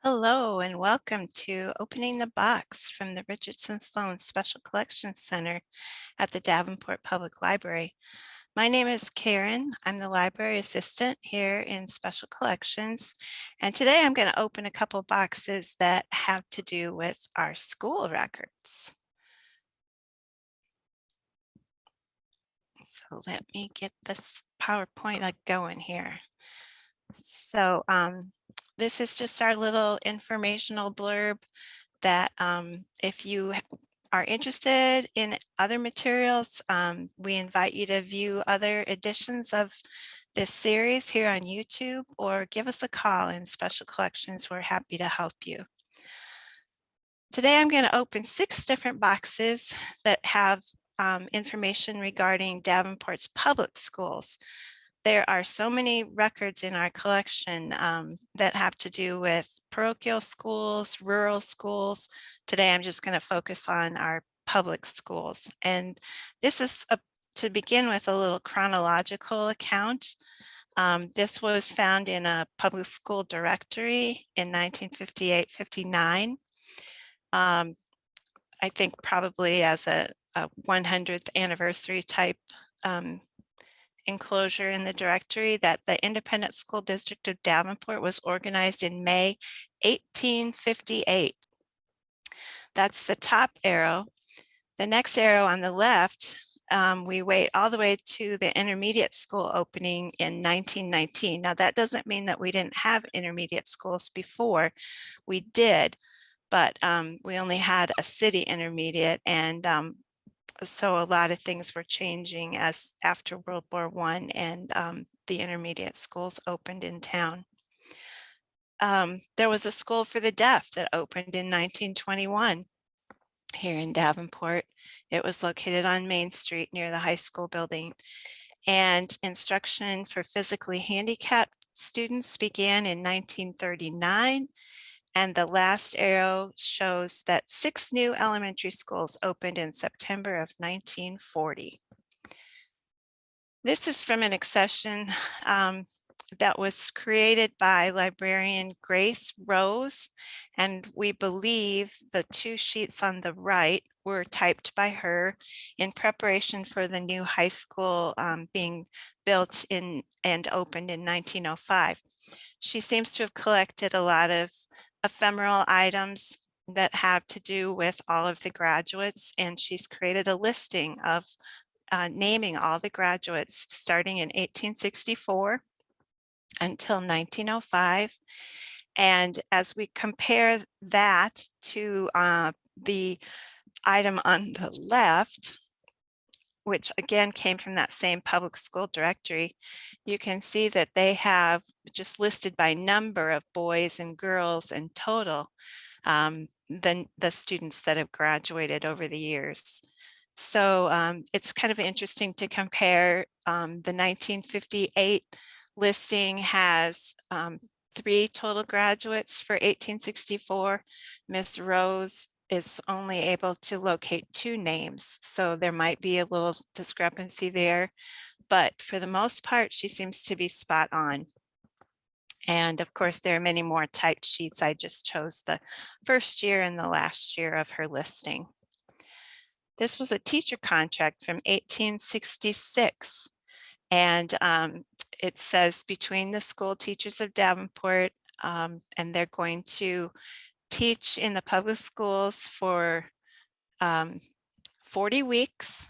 Hello and welcome to Opening the Box from the Richardson-Sloane Special Collections Center at the Davenport Public Library. My name is Karen. I'm the library assistant here in Special Collections, and today I'm going to open a couple boxes that have to do with our school records. So let me get this PowerPoint going here. So this is just our little informational blurb that if you are interested in other materials, we invite you to view other editions of this series here on YouTube or give us a call in Special Collections. We're happy to help you. Today I'm going to open 6 different boxes that have information regarding Davenport's public schools. There are so many records in our collection that have to do with parochial schools, rural schools. Today, I'm just going to focus on our public schools. And this is to begin with a little chronological account. This was found in a public school directory in 1958-59. I think probably as a 100th anniversary type enclosure in the directory, that the Independent School District of Davenport was organized in May 1858. That's the top arrow. The next arrow on the left, we wait all the way to the intermediate school opening in 1919. Now that doesn't mean that we didn't have intermediate schools before. We did, but we only had a city intermediate, and so a lot of things were changing as after World War I and the intermediate schools opened in town. There was a school for the deaf that opened in 1921 here in Davenport. It was located on Main Street near the high school building. And instruction for physically handicapped students began in 1939. And the last arrow shows that 6 new elementary schools opened in September of 1940. This is from an accession that was created by librarian Grace Rose, and we believe the 2 sheets on the right were typed by her in preparation for the new high school being built in and opened in 1905. She seems to have collected a lot of ephemeral items that have to do with all of the graduates, and she's created a listing of naming all the graduates starting in 1864 until 1905. And as we compare that to the item on the left, which again came from that same public school directory, you can see that they have just listed by number of boys and girls and total the students that have graduated over the years. So it's kind of interesting to compare. The 1958 listing has 3 total graduates for 1864. Miss Rose is only able to locate 2 names, so there might be a little discrepancy there, but for the most part, she seems to be spot on. And of course, there are many more typed sheets. I just chose the first year and the last year of her listing. This was a teacher contract from 1866, and it says between the school teachers of Davenport, and they're going to teach in the public schools for 40 weeks,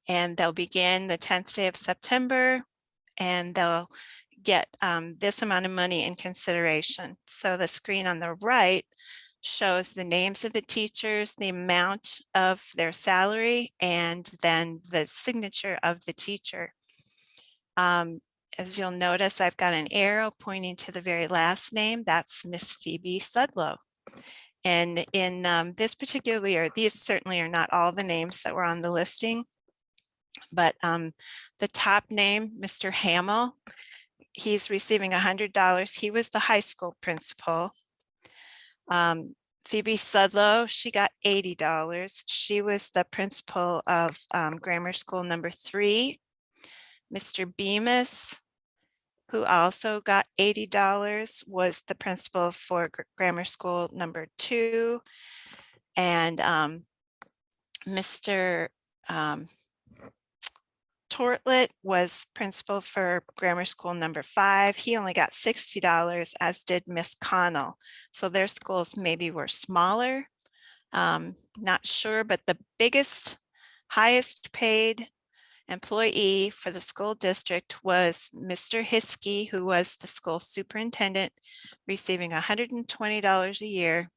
and they'll begin the 10th day of September, and they'll get this amount of money in consideration. So the screen on the right shows the names of the teachers, the amount of their salary, and then the signature of the teacher. As you'll notice, I've got an arrow pointing to the very last name. That's Miss Phoebe Sudlow. And in this particular year, these certainly are not all the names that were on the listing, but the top name, Mr. Hamill, he's receiving $100. He was the high school principal. Phoebe Sudlow, she got $80. She was the principal of grammar school number 3. Mr. Bemis, who also got $80 was the principal for grammar school number 2. And Mr. Tortlet was principal for grammar school number 5. He only got $60, as did Miss Connell. So their schools maybe were smaller. Not sure, but the highest paid employee for the school district was Mr. Hiskey, who was the school superintendent, receiving $120 a year.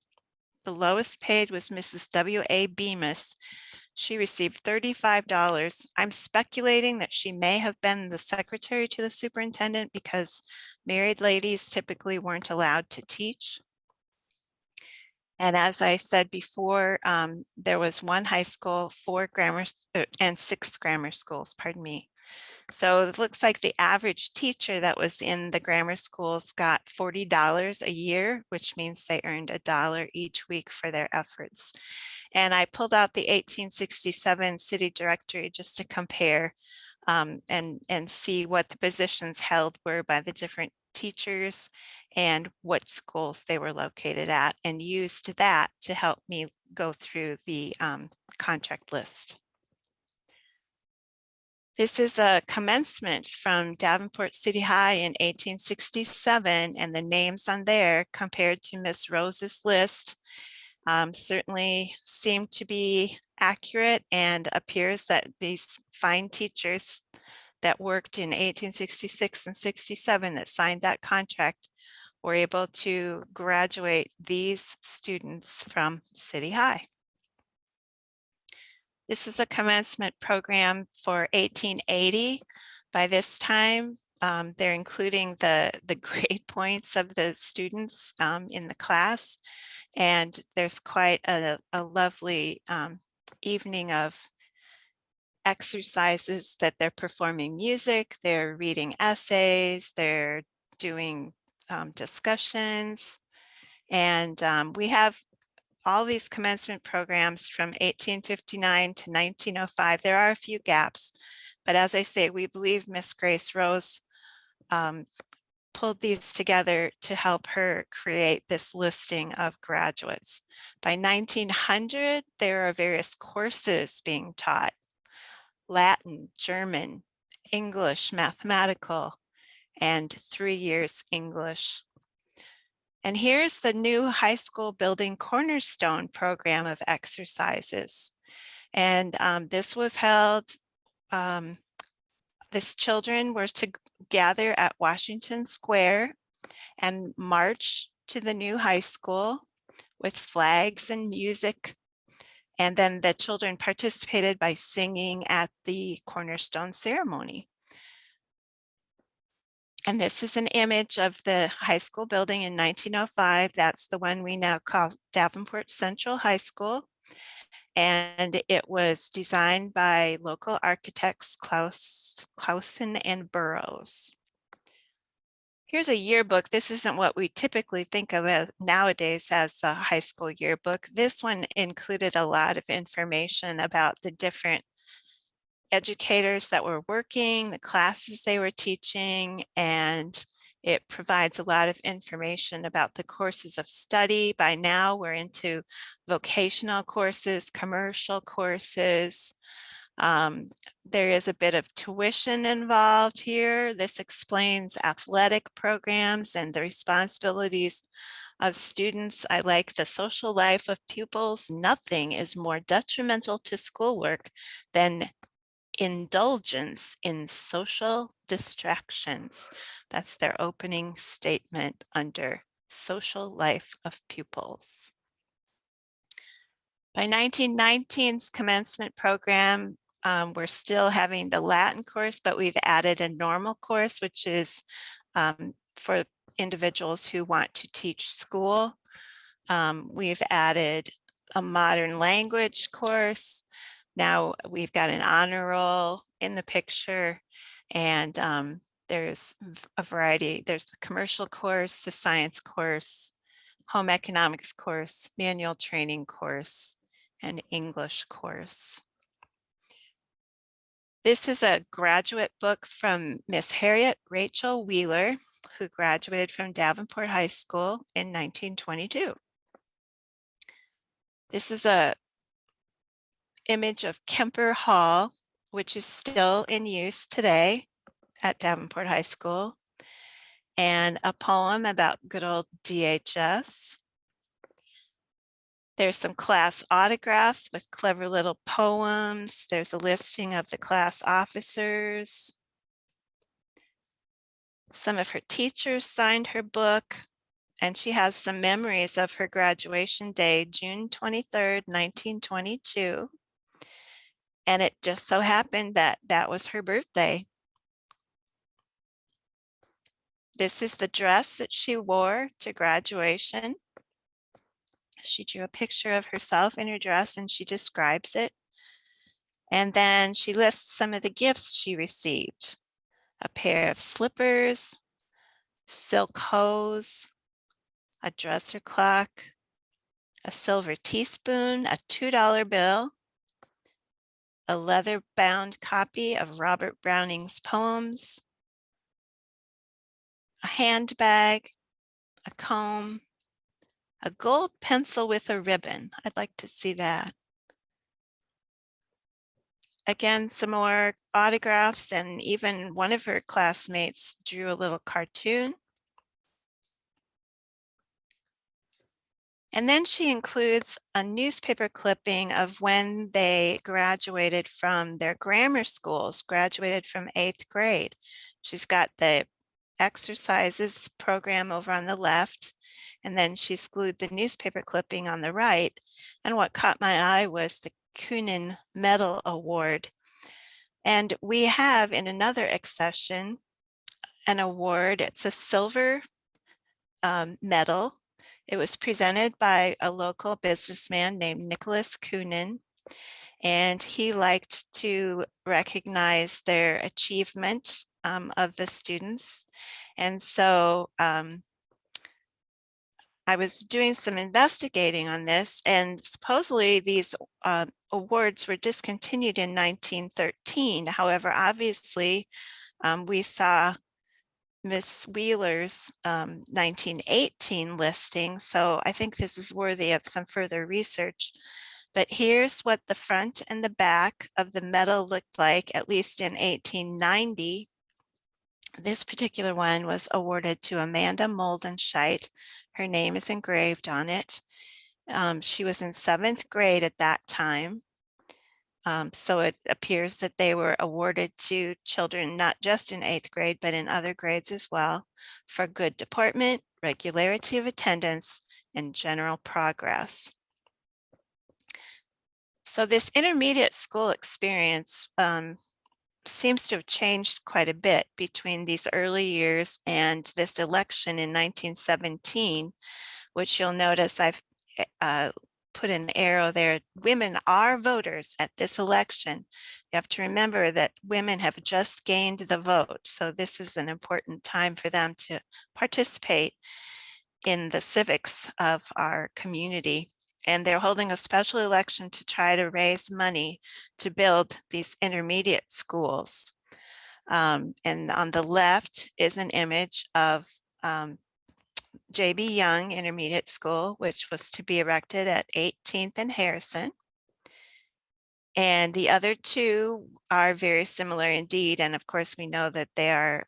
The lowest paid was Mrs. W.A. Bemis. She received $35. I'm speculating that she may have been the secretary to the superintendent because married ladies typically weren't allowed to teach. And as I said before, there was one high school, 4 grammar and 6 grammar schools, pardon me. So it looks like the average teacher that was in the grammar schools got $40 a year, which means they earned $1 each week for their efforts. And I pulled out the 1867 city directory just to compare and see what the positions held were by the different teachers and what schools they were located at, and used that to help me go through the contract list. This is a commencement from Davenport City High in 1867, and the names on there compared to Miss Rose's list certainly seem to be accurate, and appears that these fine teachers that worked in 1866 and 67 that signed that contract were able to graduate these students from City High. This is a commencement program for 1880. By this time, they're including the grade points of the students in the class. And there's quite a lovely evening of exercises that they're performing music, they're reading essays, they're doing discussions. And we have all these commencement programs from 1859 to 1905. There are a few gaps, but as I say, we believe Miss Grace Rose pulled these together to help her create this listing of graduates. By 1900, there are various courses being taught: Latin, German, English, mathematical, and 3 years English. And here's the new high school building cornerstone program of exercises. And this was held, this children were to gather at Washington Square and march to the new high school with flags and music. And then the children participated by singing at the cornerstone ceremony. And this is an image of the high school building in 1905. That's the one we now call Davenport Central High School. And it was designed by local architects Clausen and Burroughs. Here's a yearbook. This isn't what we typically think of as nowadays as a high school yearbook. This one included a lot of information about the different educators that were working, the classes they were teaching, and it provides a lot of information about the courses of study. By now, we're into vocational courses, commercial courses. There is a bit of tuition involved here. This explains athletic programs and the responsibilities of students. I like the social life of pupils. Nothing is more detrimental to schoolwork than indulgence in social distractions. That's their opening statement under social life of pupils. By 1919's commencement program, we're still having the Latin course, but we've added a normal course, which is for individuals who want to teach school. We've added a modern language course. Now we've got an honor roll in the picture, and there's a variety. There's the commercial course, the science course, home economics course, manual training course, and English course. This is a graduate book from Miss Harriet Rachel Wheeler, who graduated from Davenport High School in 1922. This is a image of Kemper Hall, which is still in use today at Davenport High School, and a poem about good old DHS. There's some class autographs with clever little poems. There's a listing of the class officers. Some of her teachers signed her book, and she has some memories of her graduation day, June 23rd, 1922. And it just so happened that that was her birthday. This is the dress that she wore to graduation. She drew a picture of herself in her dress and she describes it. And then she lists some of the gifts she received: a pair of slippers, silk hose, a dresser clock, a silver teaspoon, a $2 bill, a leather-bound copy of Robert Browning's poems, a handbag, a comb, a gold pencil with a ribbon. I'd like to see that. Again, some more autographs, and even one of her classmates drew a little cartoon. And then she includes a newspaper clipping of when they graduated from their grammar schools, graduated from 8th grade. She's got the exercises program over on the left, and then she's glued the newspaper clipping on the right. And what caught my eye was the Kunin Medal Award. And we have in another accession an award. It's a silver medal. It was presented by a local businessman named Nicholas Kunin, and he liked to recognize their achievement of the students. And so I was doing some investigating on this, and supposedly these awards were discontinued in 1913. However, obviously, we saw Miss Wheeler's 1918 listing, so I think this is worthy of some further research. But here's what the front and the back of the medal looked like, at least in 1890. This particular one was awarded to Amanda Moldenscheit. Her name is engraved on it. She was in 7th grade at that time. So it appears that they were awarded to children not just in 8th grade, but in other grades as well, for good deportment, regularity of attendance, and general progress. So this intermediate school experience seems to have changed quite a bit between these early years and this election in 1917, which you'll notice I've put an arrow there. Women are voters at this election. You have to remember that women have just gained the vote. So this is an important time for them to participate in the civics of our community. And they're holding a special election to try to raise money to build these intermediate schools. And on the left is an image of J.B. Young Intermediate School, which was to be erected at 18th and Harrison. And the other two are very similar indeed. And of course, we know that they are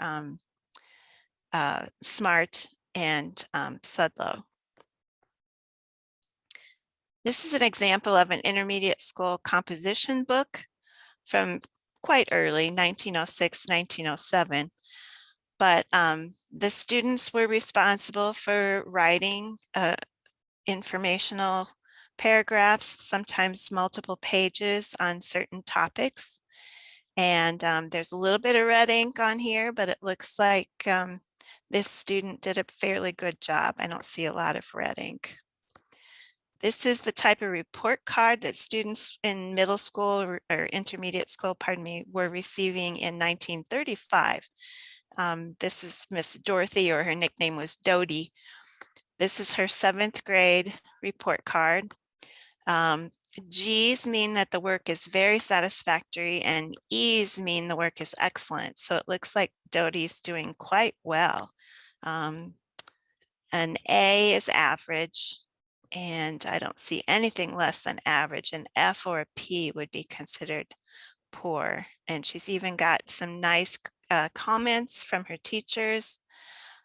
Smart and Sudlow. This is an example of an intermediate school composition book from quite early, 1906, 1907. But the students were responsible for writing informational paragraphs, sometimes multiple pages on certain topics. And there's a little bit of red ink on here, but it looks like this student did a fairly good job. I don't see a lot of red ink. This is the type of report card that students in middle school or intermediate school, pardon me, were receiving in 1935. This is Miss Dorothy, or her nickname was Dodie. This is her 7th grade report card. G's mean that the work is very satisfactory, and E's mean the work is excellent. So it looks like Dodie's doing quite well. An A is average, and I don't see anything less than average. An F or a P would be considered poor. And she's even got some nice comments from her teachers.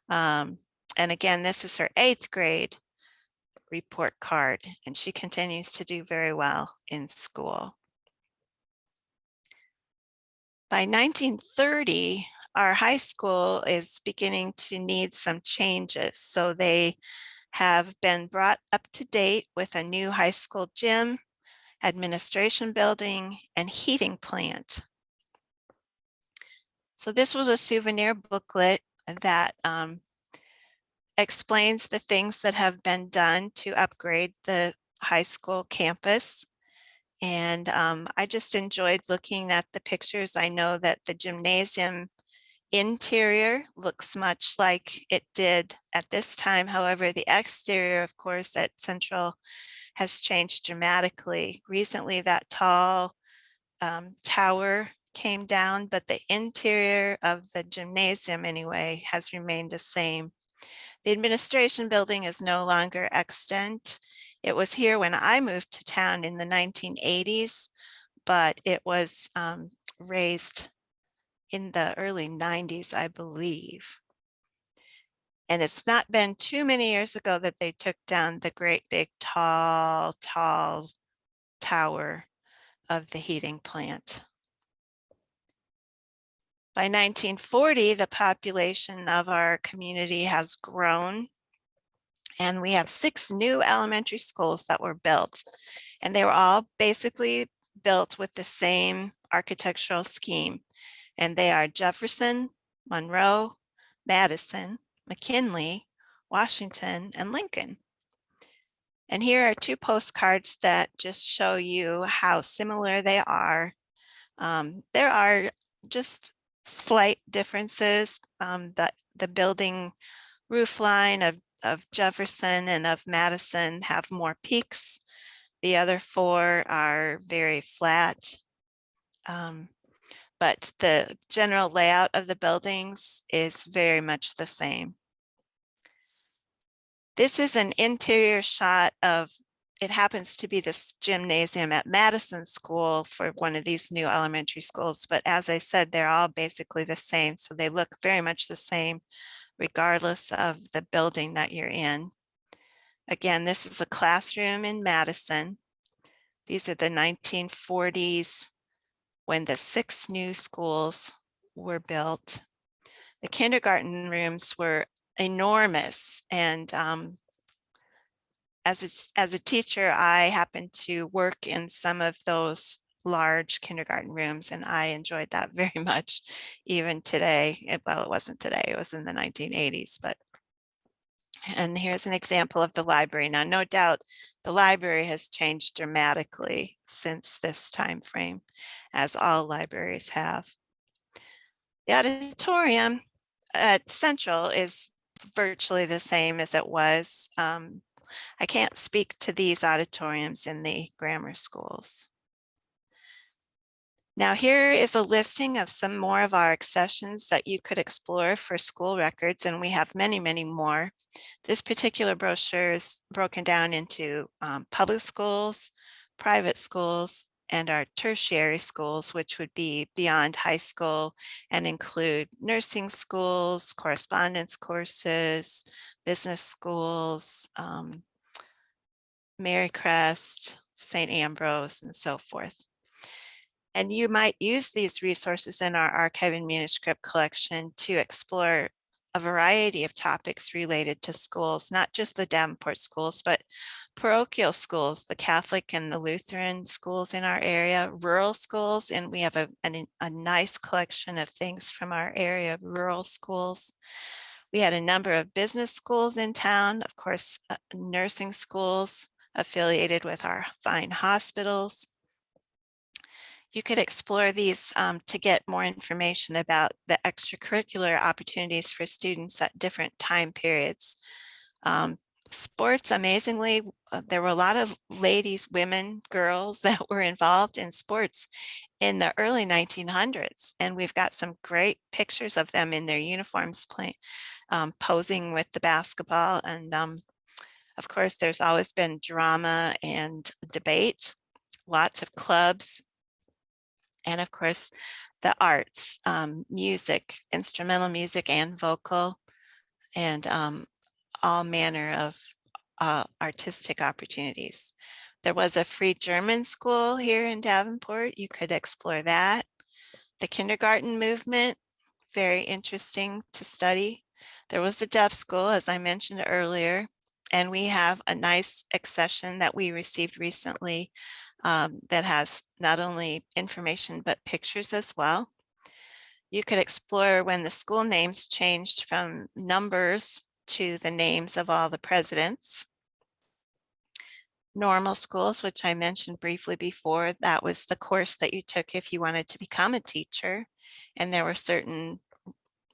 And again, this is her 8th grade report card, and she continues to do very well in school. By 1930, our high school is beginning to need some changes. So they have been brought up to date with a new high school gym, administration building, and heating plant. So this was a souvenir booklet that explains the things that have been done to upgrade the high school campus. And I just enjoyed looking at the pictures. I know that the gymnasium interior looks much like it did at this time. However, the exterior, of course, at Central has changed dramatically. Recently, that tall tower came down, but the interior of the gymnasium anyway has remained the same. The administration building is no longer extant. It was here when I moved to town in the 1980s, but it was raised in the early 90s, I believe. And it's not been too many years ago that they took down the great big tall tower of the heating plant. By 1940, the population of our community has grown, and we have 6 new elementary schools that were built, and they were all basically built with the same architectural scheme. And they are Jefferson, Monroe, Madison, McKinley, Washington, and Lincoln. And here are 2 postcards that just show you how similar they are. There are just slight differences. The building roof line of Jefferson and of Madison have more peaks. The other 4 are very flat. But the general layout of the buildings is very much the same. This is an interior shot of, it happens to be this gymnasium at Madison School for one of these new elementary schools. But as I said, they're all basically the same. So they look very much the same regardless of the building that you're in. Again, this is a classroom in Madison. These are the 1940s when the 6 new schools were built. The kindergarten rooms were enormous, and as a teacher, I happened to work in some of those large kindergarten rooms, and I enjoyed that very much, even today. Well, it wasn't today, it was in the 1980s, but. And here's an example of the library. Now, no doubt the library has changed dramatically since this time frame, as all libraries have. The auditorium at Central is virtually the same as it was. I can't speak to these auditoriums in the grammar schools. Now here is a listing of some more of our accessions that you could explore for school records, and we have many, many more. This particular brochure is broken down into public schools, private schools, and our tertiary schools, which would be beyond high school and include nursing schools, correspondence courses, business schools, Marycrest, St. Ambrose, and so forth. And you might use these resources in our archive and manuscript collection to explore a variety of topics related to schools, not just the Davenport schools, but parochial schools, the Catholic and the Lutheran schools in our area, rural schools, and we have a nice collection of things from our area of rural schools. We had a number of business schools in town, of course, nursing schools affiliated with our fine hospitals. You could explore these to get more information about the extracurricular opportunities for students at different time periods. Sports, amazingly, there were a lot of ladies, women, girls that were involved in sports in the early 1900s. And we've got some great pictures of them in their uniforms playing, posing with the basketball. And of course, there's always been drama and debate, lots of clubs, and of course, the arts, music, instrumental music and vocal, and all manner of artistic opportunities. There was a free German school here in Davenport. You could explore that. The kindergarten movement, very interesting to study. There was a deaf school, as I mentioned earlier, and we have a nice accession that we received recently that has not only information but pictures as well. You could explore when the school names changed from numbers to the names of all the presidents. Normal schools, which I mentioned briefly before, that was the course that you took if you wanted to become a teacher. And there were certain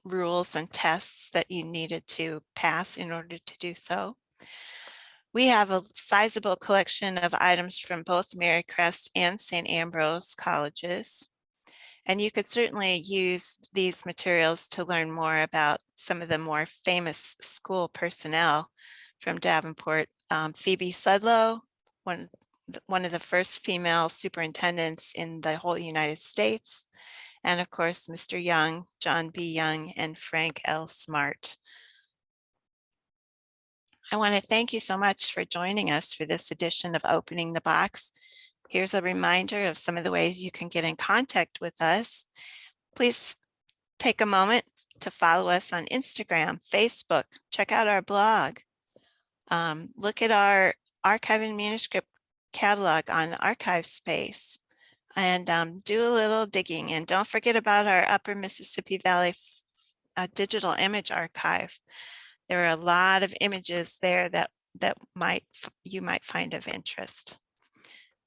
rules and tests that you needed to pass in order to do so. We have a sizable collection of items from both Marycrest and St. Ambrose colleges. And you could certainly use these materials to learn more about some of the more famous school personnel from Davenport. Phoebe Sudlow, one of the first female superintendents in the whole United States. And of course, Mr. Young, John B. Young, and Frank L. Smart. I want to thank you so much for joining us for this edition of Opening the Box. Here's a reminder of some of the ways you can get in contact with us. Please take a moment to follow us on Instagram, Facebook, check out our blog. Look at our archive and manuscript catalog on Archive Space, and do a little digging. And don't forget about our Upper Mississippi Valley digital image archive. There are a lot of images there that you might find of interest.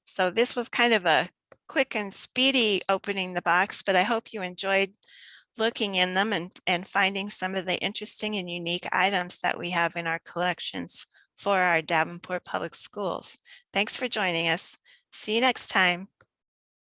So this was kind of a quick and speedy opening the box, but I hope you enjoyed looking in them and finding some of the interesting and unique items that we have in our collections for our Davenport Public Schools. Thanks for joining us. See you next time.